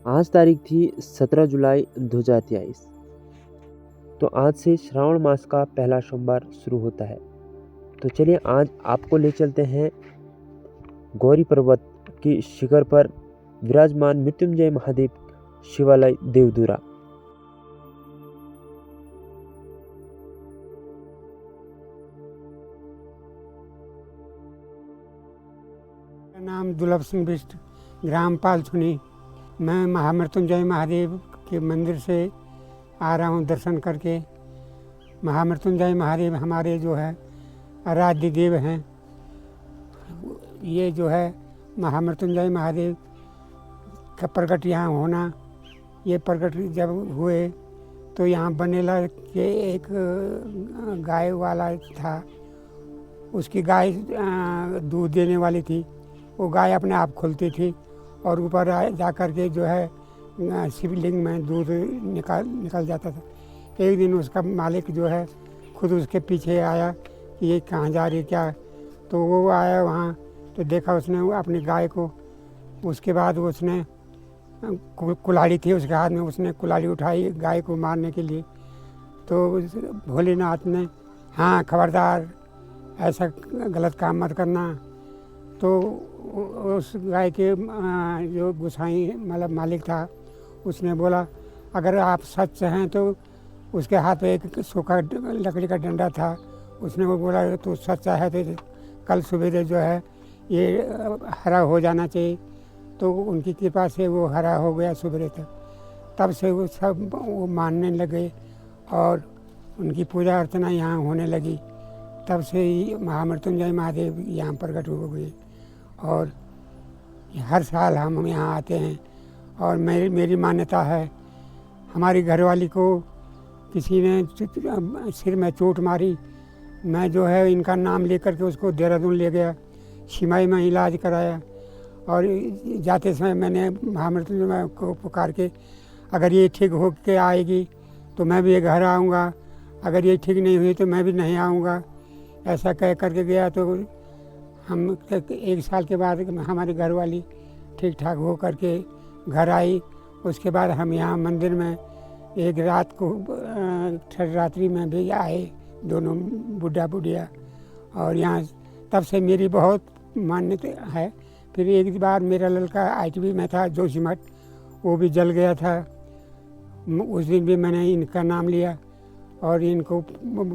आज तारीख थी 17 जुलाई 2023। तो आज से श्रावण मास का पहला सोमवार शुरू होता है। तो चलिए आज आपको ले चलते हैं गौरी पर्वत की शिखर पर विराजमान मृत्युंजय महादेव शिवालय देवधुरा। नाम दुर्लभ सिंह बिष्ट, ग्राम पालछुनी। मैं महामृत्युंजय महादेव के मंदिर से आ रहा हूँ दर्शन करके। महामृत्युंजय महादेव हमारे जो है आराध्य देव हैं। ये जो है महामृत्युंजय महादेव का प्रकट यहाँ होना, ये प्रकट जब हुए तो यहाँ बनेला के एक गाय वाला था, उसकी गाय दूध देने वाली थी। वो गाय अपने आप खुलती थी और ऊपर जा कर के जो है शिवलिंग में दूध निकल जाता था। एक दिन उसका मालिक जो है खुद उसके पीछे आया कि ये कहाँ जा रही क्या। तो वो आया वहाँ तो देखा उसने अपनी गाय को। उसके बाद उसने कुल्हाड़ी थी उसके हाथ में, उसने कुल्हाड़ी उठाई गाय को मारने के लिए। तो भोलेनाथ ने, हाँ खबरदार ऐसा गलत काम मत करना। तो उस गाय के जो गुसाई मतलब मालिक था, उसने बोला अगर आप सच हैं तो उसके हाथ में एक सूखा लकड़ी का डंडा था। उसने वो बोला तो सच्चा है तो कल सवेरे जो है ये हरा हो जाना चाहिए। तो उनकी कृपा से वो हरा हो गया सवेरे तक। तब से वो सब वो मानने लगे और उनकी पूजा अर्चना यहाँ होने लगी। तब से ही महामृत्युंजय महादेव यहाँ प्रकट हो गए और हर साल हम यहाँ आते हैं। और मेरी मान्यता है, हमारी घरवाली को किसी ने सिर में चोट मारी, मैं जो है इनका नाम लेकर के उसको देहरादून ले गया, छिमाई में इलाज कराया। और जाते समय मैंने महामृत्युंजय को पुकार के अगर ये ठीक हो के आएगी तो मैं भी घर आऊँगा, अगर ये ठीक नहीं हुई तो मैं भी नहीं आऊँगा, ऐसा कह करके गया। तो हम एक साल के बाद हमारी घरवाली ठीक ठाक हो करके घर आई। उसके बाद हम यहाँ मंदिर में एक रात को रात्रि में भी आए, दोनों बुढ़ा बुढ़िया। और यहाँ तब से मेरी बहुत मान्यता है। फिर एक बार मेरा लड़का ITV में था जोशीमठ, वो भी जल गया था। उस दिन भी मैंने इनका नाम लिया और इनको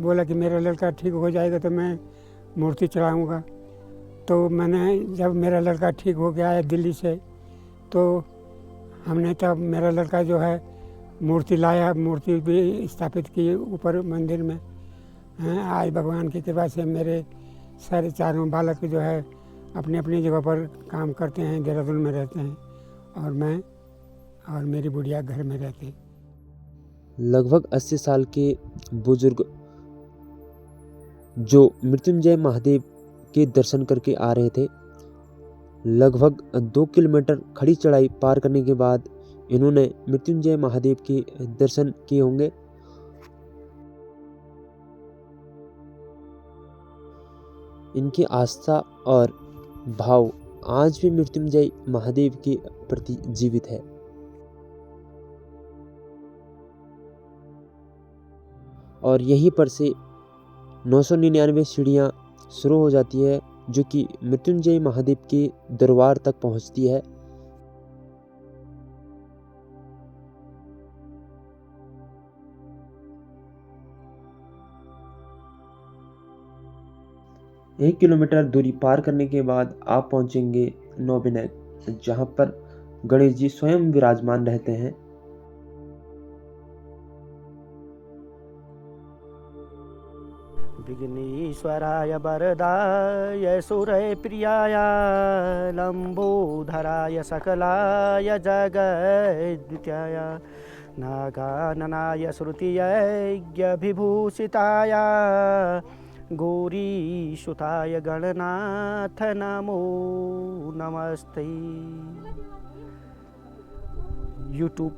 बोला कि मेरा लड़का ठीक हो जाएगा तो मैं मूर्ति चढ़ाऊँगा। तो मैंने जब मेरा लड़का ठीक हो गया है दिल्ली से, तो हमने तब मेरा लड़का जो है मूर्ति लाया, मूर्ति भी स्थापित की ऊपर मंदिर में। आज भगवान की कृपा से मेरे सारे चारों बालक जो है अपनी अपनी जगह पर काम करते हैं, देहरादून में रहते हैं और मैं और मेरी बुढ़िया घर में रहते हैं। लगभग 80 साल के बुजुर्ग जो मृत्युंजय महादेव के दर्शन करके आ रहे थे, लगभग 2 किलोमीटर खड़ी चढ़ाई पार करने के बाद इन्होंने मृत्युंजय महादेव के दर्शन किए होंगे। इनकी आस्था और भाव आज भी मृत्युंजय महादेव के प्रति जीवित है। और यहीं पर से 999 सीढ़ियाँ शुरू हो जाती है जो कि मृत्युंजय महादेव के दरबार तक पहुंचती है। एक किलोमीटर दूरी पार करने के बाद आप पहुंचेंगे नौविनायक, जहां पर गणेश जी स्वयं विराजमान रहते हैं। विघ्नेश्वराय वरदाय सुरय प्रियाय लंबोधराय सकलाय जगद्वित्याय नागाननाय श्रुतियज्ञ विभूषिताय गौरीसुताय गणनाथ नमो नमस्ते। यूट्यूब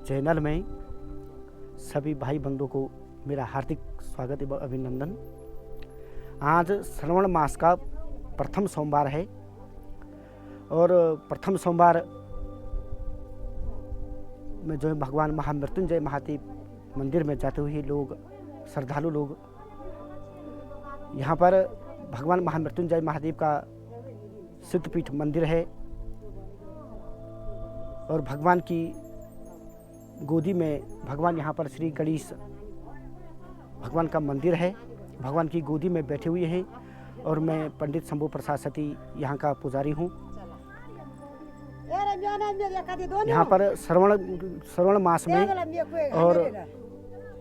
चैनल में सभी भाई बंधुओं को मेरा हार्दिक स्वागत एवं अभिनंदन। आज श्रावण मास का प्रथम सोमवार है और प्रथम सोमवार में जो है भगवान महामृत्युंजय महादेव मंदिर में जाते हुए लोग, श्रद्धालु लोग यहाँ पर भगवान महामृत्युंजय महादेव का सिद्धपीठ मंदिर है और भगवान की गोदी में भगवान यहाँ पर श्री गणेश भगवान का मंदिर है। भगवान की गोदी में बैठे हुए हैं और मैं पंडित शंभू प्रसाद सती यहाँ का पुजारी हूँ। यहाँ पर श्रवण मास में और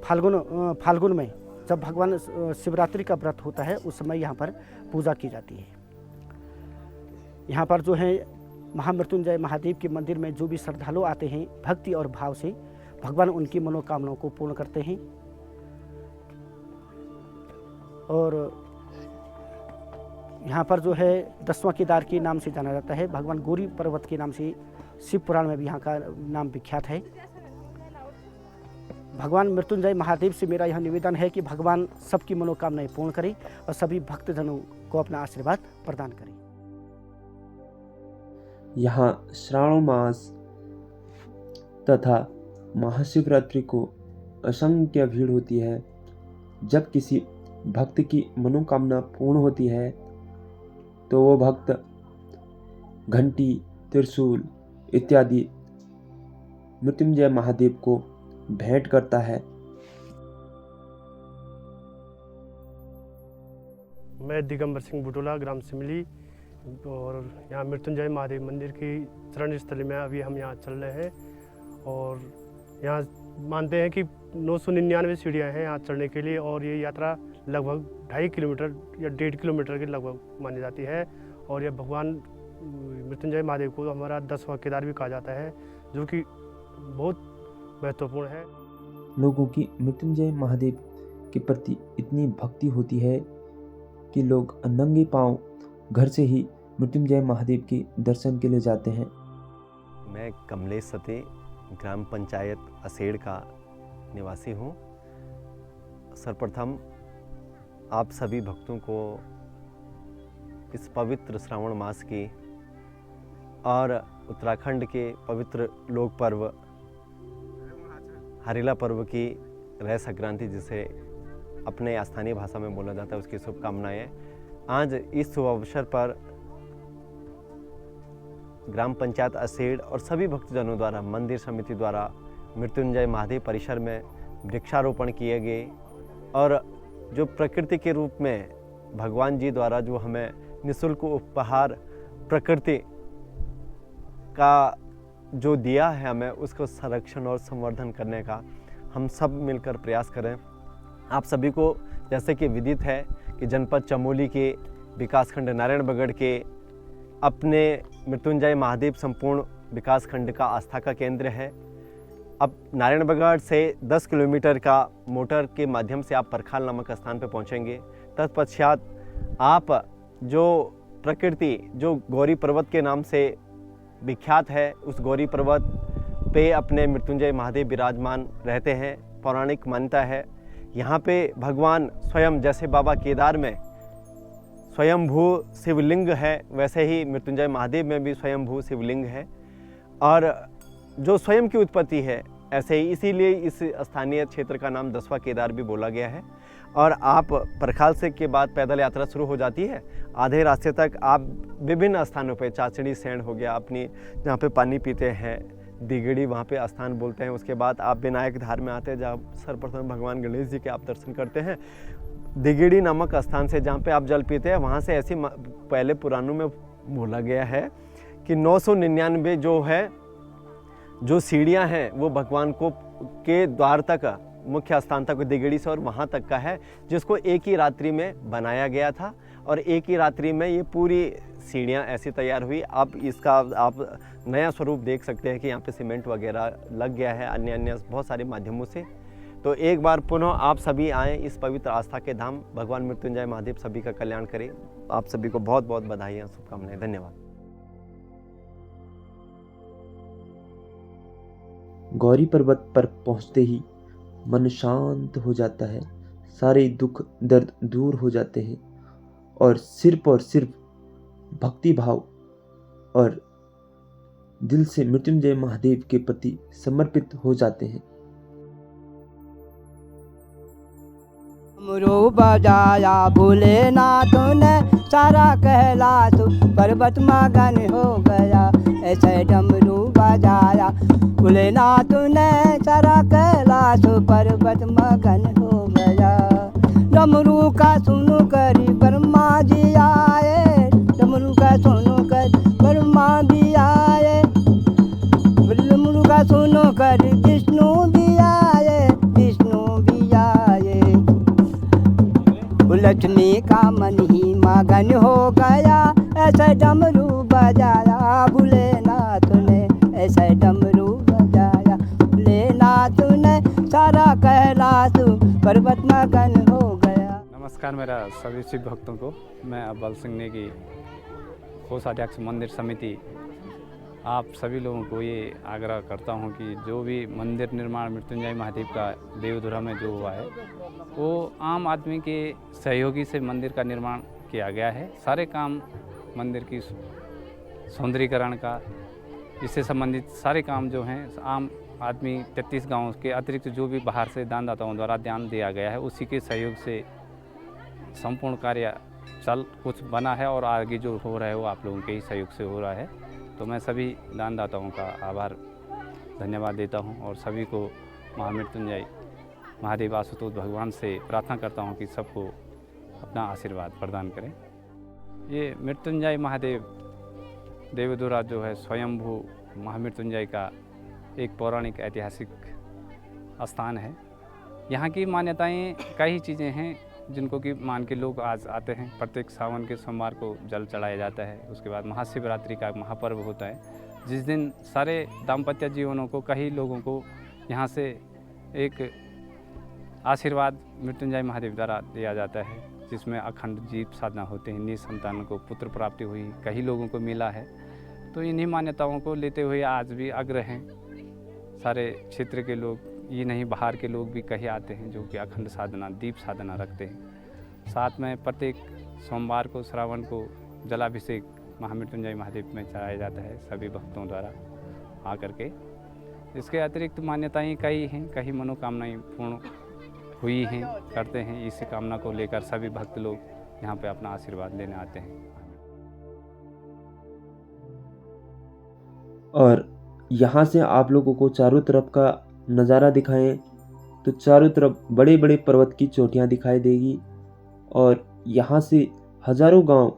फाल्गुन में जब भगवान शिवरात्रि का व्रत होता है उस समय यहाँ पर पूजा की जाती है। यहाँ पर जो है महामृत्युंजय महादेव के मंदिर में जो भी श्रद्धालु आते हैं भक्ति और भाव से भगवान उनकी मनोकामनाओं को पूर्ण करते हैं। और यहाँ पर जो है 10वां केदार के नाम से जाना जाता है। भगवान गौरी पर्वत के नाम से शिव पुराण में भी यहाँ का नाम विख्यात है। भगवान मृत्युंजय महादेव से मेरा यह निवेदन है कि भगवान सबकी मनोकामनाएं पूर्ण करें और सभी भक्तजनों को अपना आशीर्वाद प्रदान करें। यहाँ श्रावण मास तथा महाशिवरात्रि को असंख्य भीड़ होती है। जब किसी भक्त की मनोकामना पूर्ण होती है तो वो भक्त घंटी, त्रिशूल इत्यादि मृत्युंजय महादेव को भेंट करता है। मैं दिगंबर सिंह बुटोला, ग्राम सिमली, और यहाँ मृत्युंजय महादेव मंदिर की चरण स्थली में अभी हम यहाँ चल रहे हैं। और यहाँ मानते हैं कि 999 सीढ़ियाँ हैं यहाँ चढ़ने के लिए और ये यात्रा लगभग 2.5 किलोमीटर या 1.5 किलोमीटर के लगभग मानी जाती है। और यह भगवान मृत्युंजय महादेव को हमारा 10वां केदार भी कहा जाता है, जो कि बहुत महत्वपूर्ण है। लोगों की मृत्युंजय महादेव के प्रति इतनी भक्ति होती है कि लोग नंगे पांव घर से ही मृत्युंजय महादेव के दर्शन के लिए जाते हैं। मैं कमलेश सती, ग्राम पंचायत असेड़ का निवासी हूँ। सर्वप्रथम आप सभी भक्तों को इस पवित्र श्रावण मास की और उत्तराखंड के पवित्र लोक पर्व हरेला पर्व की रह संक्रांति, जिसे अपने स्थानीय भाषा में बोला जाता है, उसकी शुभकामनाएं। आज इस शुभ अवसर पर ग्राम पंचायत असेड़ और सभी भक्तजनों द्वारा मंदिर समिति द्वारा मृत्युंजय महादेव परिसर में वृक्षारोपण किए गए और जो प्रकृति के रूप में भगवान जी द्वारा जो हमें निःशुल्क उपहार प्रकृति का जो दिया है हमें, उसको संरक्षण और संवर्धन करने का हम सब मिलकर प्रयास करें। आप सभी को जैसे कि विदित है कि जनपद चमोली के विकासखंड नारायणबगड़ के अपने मृत्युंजय महादेव संपूर्ण विकासखंड का आस्था का केंद्र है। अब नारायणबगड़ से 10 किलोमीटर का मोटर के माध्यम से आप परखाल नामक स्थान पर पहुंचेंगे। तत्पश्चात आप जो प्रकृति जो गौरी पर्वत के नाम से विख्यात है, उस गौरी पर्वत पे अपने मृत्युंजय महादेव विराजमान रहते हैं। पौराणिक मान्यता है यहाँ पे भगवान स्वयं, जैसे बाबा केदार में स्वयंभू शिवलिंग है, वैसे ही मृत्युंजय महादेव में भी स्वयंभू शिवलिंग है और जो स्वयं की उत्पत्ति है, ऐसे ही इसीलिए इस स्थानीय क्षेत्र का नाम 10वां केदार भी बोला गया है। और आप परखाल से के बाद पैदल यात्रा शुरू हो जाती है। आधे रास्ते तक आप विभिन्न स्थानों पे, चाचड़ी सेंड हो गया अपनी, जहाँ पे पानी पीते हैं, दिगड़ी वहाँ पे स्थान बोलते हैं। उसके बाद आप विनायक धार में आते हैं, जहाँ सर्वप्रथम भगवान गणेश जी के आप दर्शन करते हैं। दिगड़ी नामक स्थान से जहाँ पे आप जल पीते हैं, वहाँ से ऐसी पहले पुराणों में बोला गया है कि 999 जो है जो सीढ़ियाँ हैं वो भगवान को के द्वार तक, मुख्य स्थान तक दिगड़ी से और वहाँ तक का है, जिसको एक ही रात्रि में बनाया गया था और एक ही रात्रि में ये पूरी सीढ़ियाँ ऐसी तैयार हुई। अब इसका आप नया स्वरूप देख सकते हैं कि यहाँ पे सीमेंट वगैरह लग गया है अन्य अन्य बहुत सारे माध्यमों से। तो एक बार पुनः आप सभी आएँ इस पवित्र आस्था के धाम। भगवान मृत्युंजय महादेव सभी का कल्याण करें। आप सभी को बहुत बहुत बधाई और शुभकामनाएं। धन्यवाद। गौरी पर्वत पर पहुंचते ही मन शांत हो जाता है, सारे दुख दर्द दूर हो जाते हैं और सिर्फ भक्ति भाव और दिल से मृत्युंजय महादेव के प्रति समर्पित हो जाते हैं। डमरू बजाया भोलेनाथ ने, सारा कैलाश पर्वत मगन हो गया। ऐसे डमरू बजाया भोलेनाथ ने, सारा कैलाश पर्वत मगन हो गया। डमरू का सुनो करी ब्रह्मा जी आए, डमरू का सुनो कर ब्रह्मा भी आए, डमरू का सुनो कर विष्णु भी आए, विष्णु भी आए। लक्ष्मी का मन ही मगन हो गया, ऐसे डमरू बजाया भोलेनाथ ने, ऐसे डमरू बजाया भोलेनाथ ने, सारा कैलाश पर्वत मगन हो गया। नमस्कार मेरा सभी शिव भक्तों को। मैं अव्वल सिंह नेगी, कोषाध्यक्ष मंदिर समिति, आप सभी लोगों को ये आग्रह करता हूँ कि जो भी मंदिर निर्माण मृत्युंजय महादेव का देवधुरा में जो हुआ है, वो आम आदमी के सहयोगी से मंदिर का निर्माण किया गया है। सारे काम मंदिर की सौंदर्यीकरण का, इससे संबंधित सारे काम जो हैं आम आदमी 33 गाँव के अतिरिक्त जो भी बाहर से दानदाताओं द्वारा ध्यान दिया गया है, उसी के सहयोग से संपूर्ण कार्य चल कुछ बना है और आगे जो हो रहा है वो आप लोगों के ही सहयोग से हो रहा है। तो मैं सभी दानदाताओं का आभार धन्यवाद देता हूं और सभी को महामृत्युंजय महादेव आशुतोष भगवान से प्रार्थना करता हूं कि सबको अपना आशीर्वाद प्रदान करें। ये मृत्युंजय महादेव देवधुरा जो है स्वयंभू महामृत्युंजय का एक पौराणिक ऐतिहासिक स्थान है। यहाँ की मान्यताएं कई चीज़ें हैं जिनको कि मान के लोग आज आते हैं। प्रत्येक सावन के सोमवार को जल चढ़ाया जाता है। उसके बाद महाशिवरात्रि का महापर्व होता है, जिस दिन सारे दाम्पत्य जीवनों को, कई लोगों को यहाँ से एक आशीर्वाद मृत्युंजय महादेव द्वारा दिया जाता है, जिसमें अखंड जीव साधना होते हैं। निसंतान को पुत्र प्राप्ति हुई, कई लोगों को मिला है। तो इन्हीं मान्यताओं को लेते हुए आज भी अग्र हैं सारे क्षेत्र के लोग, ये नहीं बाहर के लोग भी कहीं आते हैं जो कि अखंड साधना, दीप साधना रखते हैं। साथ में प्रत्येक सोमवार को, श्रावण को जलाभिषेक महामृत्युंजय महादेव में चढ़ाया जाता है सभी भक्तों द्वारा आकर के। इसके अतिरिक्त मान्यताएं कई हैं, कई मनोकामनाएं पूर्ण हुई हैं, करते हैं। इसी कामना को लेकर सभी भक्त लोग यहाँ पे अपना आशीर्वाद लेने आते हैं। और यहाँ से आप लोगों को चारों तरफ का नज़ारा दिखाएं तो चारों तरफ बड़े बड़े पर्वत की चोटियाँ दिखाई देगी और यहाँ से हजारों गांव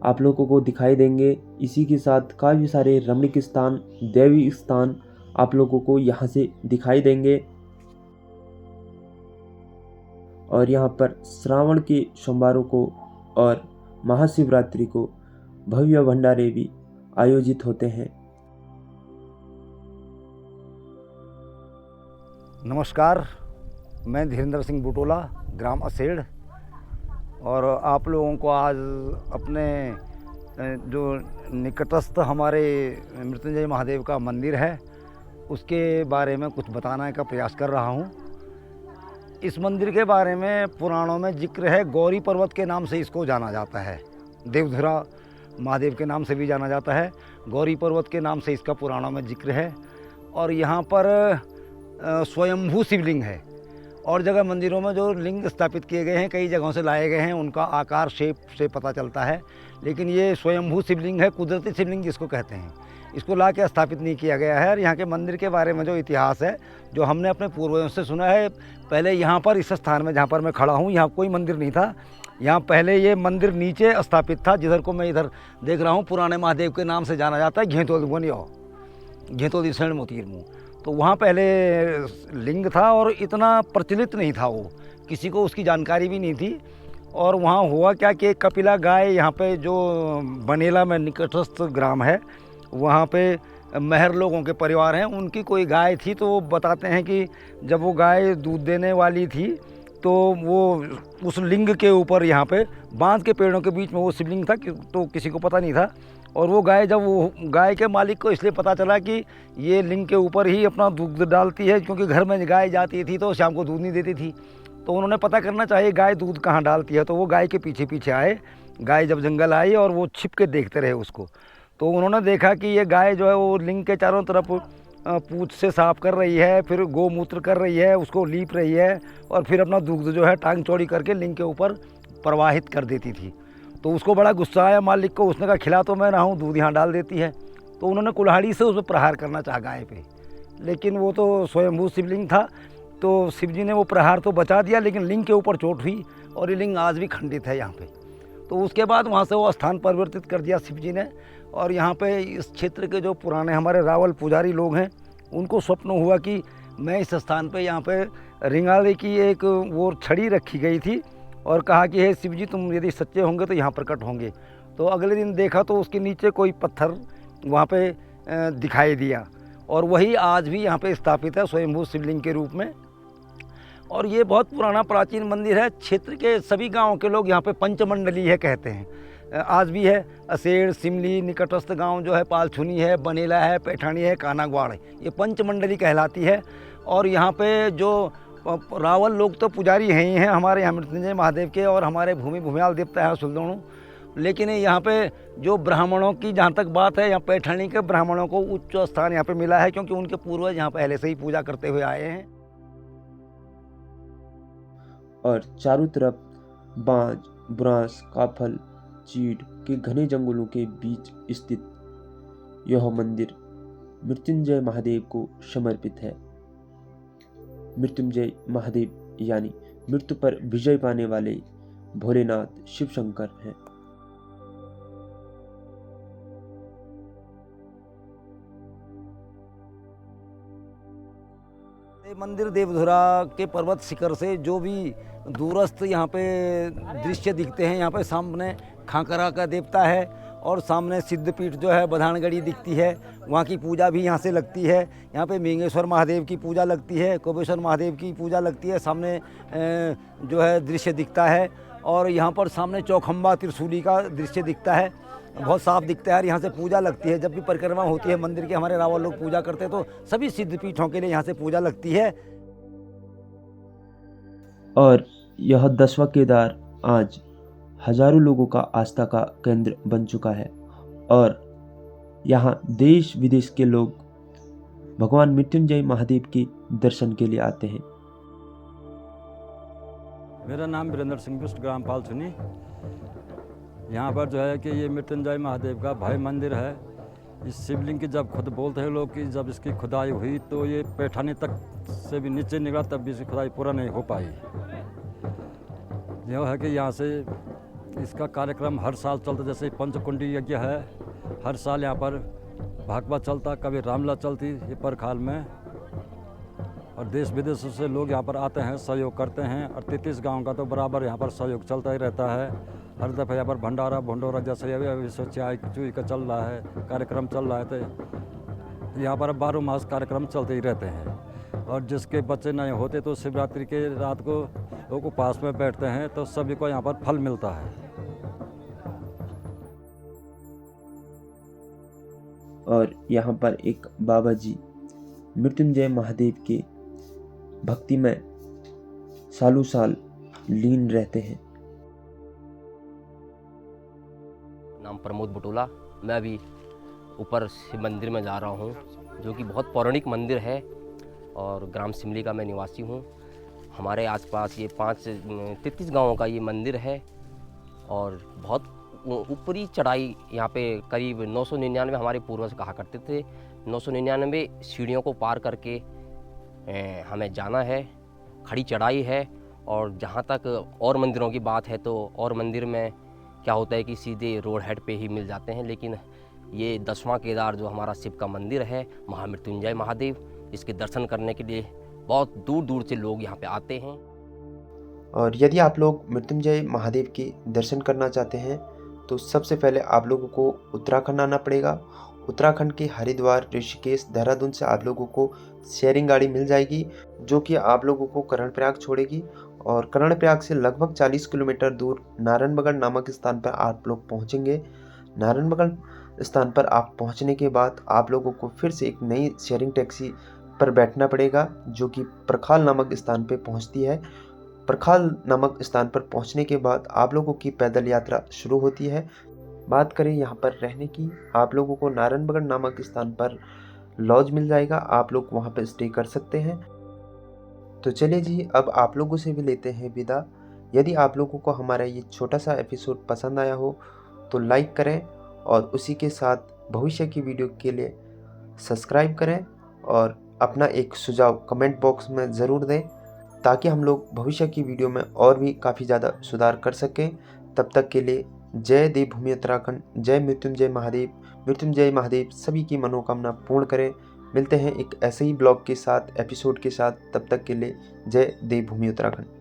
आप लोगों को दिखाई देंगे। इसी के साथ काफ़ी सारे रमणीक स्थान, दैवी स्थान आप लोगों को यहाँ से दिखाई देंगे। और यहाँ पर श्रावण के सोमवारों को और महाशिवरात्रि को भव्य भंडारे भी आयोजित होते हैं। नमस्कार, मैं धीरेन्द्र सिंह बुटोला, ग्राम असेड़, और आप लोगों को आज अपने जो निकटस्थ हमारे मृत्युंजय महादेव का मंदिर है उसके बारे में कुछ बताने का प्रयास कर रहा हूँ। इस मंदिर के बारे में पुराणों में जिक्र है। गौरी पर्वत के नाम से इसको जाना जाता है, देवधुरा महादेव के नाम से भी जाना जाता है। गौरी पर्वत के नाम से इसका पुराणों में जिक्र है। और यहाँ पर स्वयंभू शिवलिंग है। और जगह मंदिरों में जो लिंग स्थापित किए गए हैं, कई जगहों से लाए गए हैं, उनका आकार शेप से पता चलता है, लेकिन ये स्वयंभू शिवलिंग है, कुदरती शिवलिंग जिसको कहते हैं। इसको ला के स्थापित नहीं किया गया है। और यहाँ के मंदिर के बारे में जो इतिहास है, जो हमने अपने पूर्वजों से सुना है, पहले यहाँ पर इस स्थान में जहाँ पर मैं खड़ा हूँ, यहाँ कोई मंदिर नहीं था। यहाँ पहले ये मंदिर नीचे स्थापित था, जिधर को मैं इधर देख रहा हूँ, पुराने महादेव के नाम से जाना जाता है, घेतोदी शरण मोतीर मुँह। तो वहाँ पहले लिंग था और इतना प्रचलित नहीं था, वो किसी को उसकी जानकारी भी नहीं थी। और वहाँ हुआ क्या कि कपिला गाय, यहाँ पे जो बनेला में निकटस्थ ग्राम है, वहाँ पे महर लोगों के परिवार हैं, उनकी कोई गाय थी। तो वो बताते हैं कि जब वो गाय दूध देने वाली थी तो वो उस लिंग के ऊपर, यहाँ पे बांध के पेड़ों के बीच में वो शिवलिंग था, तो किसी को पता नहीं था। और वो गाय, जब वो गाय के मालिक को इसलिए पता चला कि ये लिंग के ऊपर ही अपना दूध डालती है, क्योंकि घर में गाय जाती थी तो शाम को दूध नहीं देती थी, तो उन्होंने पता करना चाहिए गाय दूध कहाँ डालती है। तो वो गाय के पीछे पीछे आए। गाय जब जंगल आई और वो छिप के देखते रहे उसको, तो उन्होंने देखा कि ये गाय जो है वो लिंग के चारों तरफ पूँछ से साफ कर रही है, फिर गोमूत्र कर रही है, उसको लीप रही है और फिर अपना दूध जो है टांग चौड़ी करके लिंग के ऊपर प्रवाहित कर देती थी। तो उसको बड़ा गुस्सा आया मालिक को, उसने कहा खिला तो मैं रहा हूँ, दूध यहाँ डाल देती है। तो उन्होंने कुल्हाड़ी से उस पर प्रहार करना चाहा गाय पे, लेकिन वो तो स्वयंभू शिवलिंग था, तो शिव जी ने वो प्रहार तो बचा दिया, लेकिन लिंग के ऊपर चोट हुई और ये लिंग आज भी खंडित है यहाँ पे। तो उसके बाद वहाँ से वो स्थान परिवर्तित कर दिया शिव जी ने, और यहाँ पे इस क्षेत्र के जो पुराने हमारे रावल पुजारी लोग हैं, उनको स्वप्न हुआ कि मैं इस स्थान पे यहाँ पे रिंगाले की एक वो छड़ी रखी गई थी और कहा कि हे शिव जी, तुम यदि सच्चे होंगे तो यहाँ प्रकट होंगे। तो अगले दिन देखा तो उसके नीचे कोई पत्थर वहाँ पे दिखाई दिया, और वही आज भी यहाँ पे स्थापित है स्वयंभू शिवलिंग के रूप में। और ये बहुत पुराना प्राचीन मंदिर है। क्षेत्र के सभी गाँव के लोग यहाँ पे पंचमंडली है कहते हैं, आज भी है। असेड़, सिमली, निकटस्थ गांव जो है पालछुनी है, बनेला है, पैठानी है, कानाग्वाड़ है, ये पंचमंडली कहलाती है। और यहाँ पे जो रावल लोग तो पुजारी हैं ही हैं हमारे यहाँ मृत्युंजय महादेव के, और हमारे भूमि भूमियाल देवता है सुलदोणु। लेकिन यहाँ पे जो ब्राह्मणों की जहाँ तक बात है, यहाँ पैठानी के ब्राह्मणों को उच्च स्थान यहाँ पे मिला है, क्योंकि उनके पूर्वज यहाँ पहले से ही पूजा करते हुए आए हैं। और चारों तरफ बांज, बुरांस, काफल, चीड़ के घने जंगलों के बीच स्थित यह मंदिर मृत्युंजय महादेव को समर्पित है। मृत्युंजय महादेव यानी मृत्यु पर विजय पाने वाले भोलेनाथ शिव शंकर हैं। मंदिर देवधुरा के पर्वत शिखर से जो भी दूरस्थ यहाँ पे दृश्य दिखते हैं, यहाँ पे सामने खांकरा का देवता है और सामने सिद्धपीठ जो है बधानगढ़ी दिखती है, वहाँ की पूजा भी यहाँ से लगती है। यहाँ पे मेंगेश्वर महादेव की पूजा लगती है, कोपेश्वर महादेव की पूजा लगती है, सामने जो है दृश्य दिखता है। और यहाँ पर सामने चौखंबा त्रिशूली का दृश्य दिखता है, बहुत साफ दिखता है। और यहाँ से पूजा लगती है, जब भी परिक्रमा होती है मंदिर के, हमारे रावल लोग पूजा करते हैं, तो सभी सिद्धपीठों के लिए यहाँ से पूजा लगती है। और यह 10वां केदार आज हजारों लोगों का आस्था का केंद्र बन चुका है, और यहाँ देश विदेश के लोग भगवान मृत्युंजय महादेव के दर्शन के लिए आते हैं। मेरा नाम वीरेंद्र सिंह बिष्ट, ग्राम पालछुनी। यहाँ पर जो है कि ये मृत्युंजय महादेव का भव्य मंदिर है। इस शिवलिंग की जब खुद बोलते हैं लोग कि जब इसकी खुदाई हुई तो ये पैठानी तक से भी नीचे निकला, तब भी इसकी खुदाई पूरा नहीं हो पाई। यह है कि यहाँ से इसका कार्यक्रम हर साल चलता, जैसे पंचकुंडी यज्ञ है, हर साल यहाँ पर भागवत चलता, कभी रामला चलती ये परखाल में, और देश विदेश से लोग यहाँ पर आते हैं, सहयोग करते हैं। और 33 गांव का तो बराबर यहाँ पर सहयोग चलता ही रहता है। हर दफ़ा यहाँ पर भंडारा भंडोरा जैसे अभी चाय चुई का चल रहा है, कार्यक्रम चल रहा है, तो यहाँ पर 12 मास कार्यक्रम चलते ही रहते हैं। और जिसके बच्चे नहीं होते तो शिवरात्रि के रात को लोग उपवास में बैठते हैं, तो सभी को यहाँ पर फल मिलता है। और यहाँ पर एक बाबा जी मृत्युंजय महादेव के भक्ति में सालों साल लीन रहते हैं। नाम प्रमोद बुटोला। मैं अभी ऊपर शिव मंदिर में जा रहा हूँ, जो कि बहुत पौराणिक मंदिर है, और ग्राम सिमली का मैं निवासी हूँ। हमारे आसपास ये 33 गांवों का ये मंदिर है, और बहुत ऊपरी चढ़ाई यहाँ पे करीब 999 हमारे पूर्वज कहा करते थे। 999 सीढ़ियों को पार करके हमें जाना है, खड़ी चढ़ाई है। और जहाँ तक और मंदिरों की बात है, तो और मंदिर में क्या होता है कि सीधे रोड हेड पे ही मिल जाते हैं, लेकिन ये 10वां केदार जो हमारा शिव का मंदिर है, महामृत्युंजय महादेव, इसके दर्शन करने के लिए बहुत दूर दूर से लोग यहाँ पे आते हैं। और यदि आप लोग मृत्युंजय महादेव के दर्शन करना चाहते हैं तो सबसे पहले आप लोगों को उत्तराखंड आना पड़ेगा। उत्तराखंड के हरिद्वार, ऋषिकेश, देहरादून से आप लोगों को शेयरिंग गाड़ी मिल जाएगी, जो कि आप लोगों को कर्णप्रयाग छोड़ेगी। और कर्णप्रयाग से लगभग 40 किलोमीटर दूर नारायणबगड़ नामक स्थान पर आप लोग पहुंचेंगे। नारायणबगड़ स्थान पर आप पहुंचने के बाद आप लोगों को फिर से एक नई शेयरिंग टैक्सी पर बैठना पड़ेगा, जो कि प्रखाल नामक स्थान पर पहुंचती है। प्रखाल नामक स्थान पर पहुंचने के बाद आप लोगों की पैदल यात्रा शुरू होती है। बात करें यहाँ पर रहने की, आप लोगों को नारायणबगड़ नामक स्थान पर लॉज मिल जाएगा, आप लोग वहाँ पर स्टे कर सकते हैं। तो चलिए जी, अब आप लोगों से भी लेते हैं विदा। यदि आप लोगों को हमारा ये छोटा सा एपिसोड पसंद आया हो तो लाइक करें और उसी के साथ भविष्य की वीडियो के लिए सब्सक्राइब करें और अपना एक सुझाव कमेंट बॉक्स में ज़रूर दें, ताकि हम लोग भविष्य की वीडियो में और भी काफ़ी ज़्यादा सुधार कर सकें। तब तक के लिए जय देवभूमि उत्तराखंड, जय मृत्युंजय महादेव। मृत्युंजय महादेव सभी की मनोकामना पूर्ण करें। मिलते हैं एक ऐसे ही ब्लॉग के साथ, एपिसोड के साथ। तब तक के लिए जय देवभूमि उत्तराखंड।